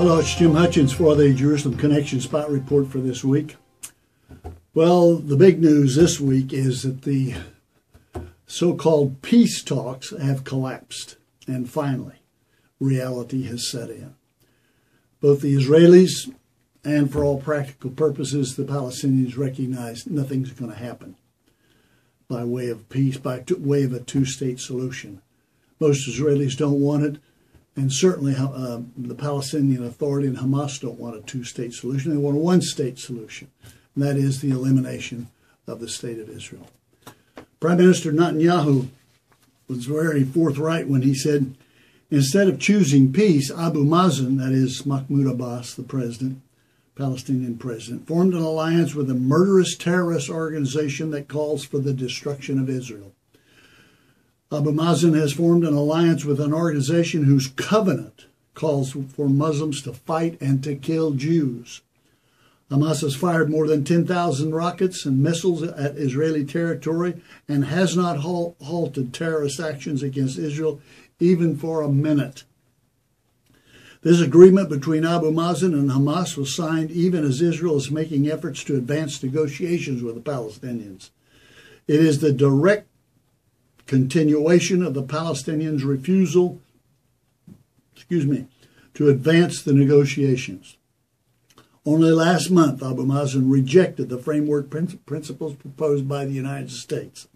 Hello, it's Jim Hutchens for the Jerusalem Connection Spot Report for this week. Well, the big news this week is that the so-called peace talks have collapsed, and finally, reality has set in. Both the Israelis and, for all practical purposes, the Palestinians recognize nothing's going to happen by way of peace, by way of a two-state solution. Most Israelis don't want it. And certainly the Palestinian Authority and Hamas don't want a two-state solution. They want a one-state solution, and that is the elimination of the State of Israel. Prime Minister Netanyahu was very forthright when he said, instead of choosing peace, Abu Mazen, that is Mahmoud Abbas, the president, Palestinian president, formed an alliance with a murderous terrorist organization that calls for the destruction of Israel. Abu Mazen has formed an alliance with an organization whose covenant calls for Muslims to fight and to kill Jews. Hamas has fired more than 10,000 rockets and missiles at Israeli territory and has not halted terrorist actions against Israel even for a minute. This agreement between Abu Mazen and Hamas was signed even as Israel is making efforts to advance negotiations with the Palestinians. It is the direct continuation of the Palestinians' refusal, to advance the negotiations. Only last month, Abu Mazen rejected the framework principles proposed by the United States.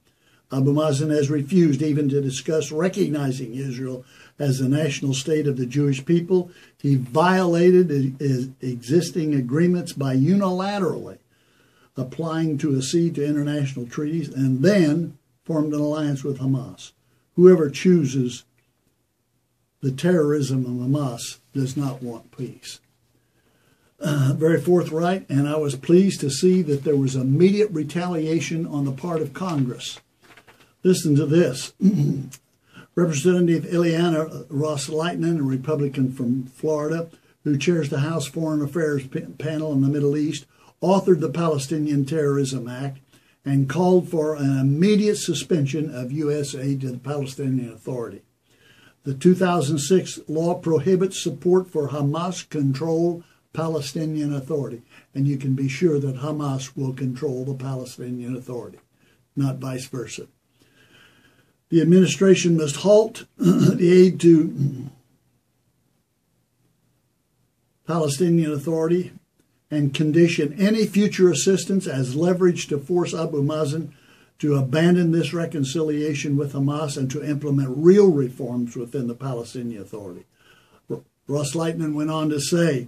Abu Mazen has refused even to discuss recognizing Israel as the national state of the Jewish people. He violated existing agreements by unilaterally applying to accede to international treaties and then formed an alliance with Hamas. Whoever chooses the terrorism of Hamas does not want peace. Very forthright, and I was pleased to see that there was immediate retaliation on the part of Congress. Listen to this. Representative Ileana Ros-Lehtinen, a Republican from Florida, who chairs the House Foreign Affairs panel in the Middle East, authored the Palestinian Terrorism Act and called for an immediate suspension of U.S. aid to the Palestinian Authority. The 2006 law prohibits support for Hamas-controlled Palestinian Authority, and you can be sure that Hamas will control the Palestinian Authority, not vice versa. The administration must halt the aid to Palestinian Authority and condition any future assistance as leverage to force Abu Mazen to abandon this reconciliation with Hamas and to implement real reforms within the Palestinian Authority. Ros-Lehtinen went on to say,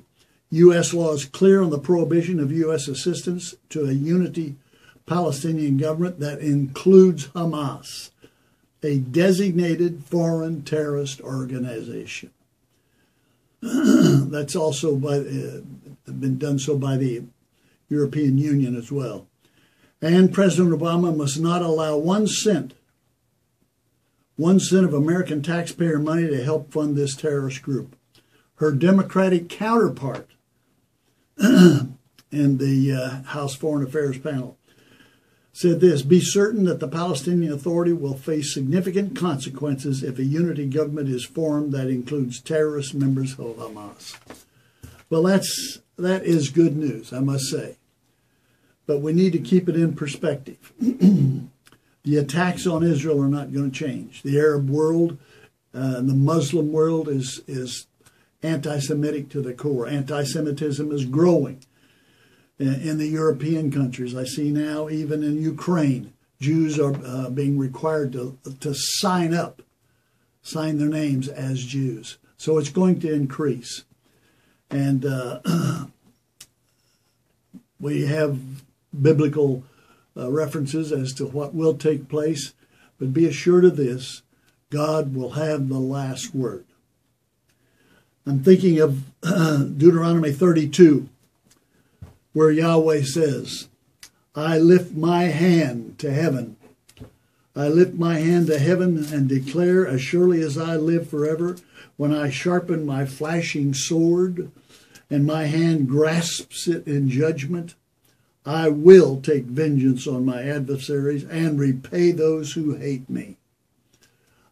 U.S. law is clear on the prohibition of U.S. assistance to a unity Palestinian government that includes Hamas, a designated foreign terrorist organization. That's also been done so by the European Union as well. And President Obama must not allow 1 cent of American taxpayer money to help fund this terrorist group. Her Democratic counterpart in the House Foreign Affairs panel said this, be certain that the Palestinian Authority will face significant consequences if a unity government is formed that includes terrorist members of Hamas. Well, that is good news, I must say. But we need to keep it in perspective. The attacks on Israel are not going to change. The Arab world and the Muslim world is anti-Semitic to the core. Anti-Semitism is growing in the European countries. I see now even in Ukraine, Jews are being required to sign their names as Jews. So it's going to increase. And we have biblical references as to what will take place. But be assured of this, God will have the last word. I'm thinking of Deuteronomy 32, where Yahweh says, I lift my hand to heaven. I lift my hand to heaven and declare, as surely as I live forever, when I sharpen my flashing sword and my hand grasps it in judgment, I will take vengeance on my adversaries and repay those who hate me.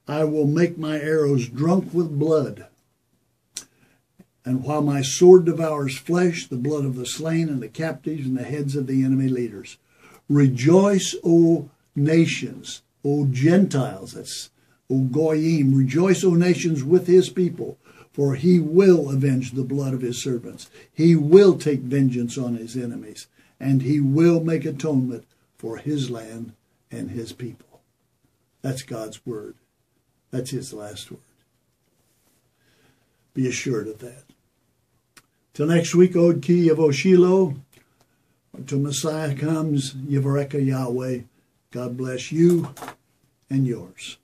I will make my arrows drunk with blood. And while my sword devours flesh, the blood of the slain and the captives and the heads of the enemy leaders. Rejoice, O nations, O Gentiles, that's O Goyim. Rejoice, O nations, with his people, for he will avenge the blood of his servants. He will take vengeance on his enemies, and he will make atonement for his land and his people. That's God's word. That's his last word. Be assured of that. Till next week, Od Ki Yavo Shiloh. Until Messiah comes, Yivareka Yahweh. God bless you and yours.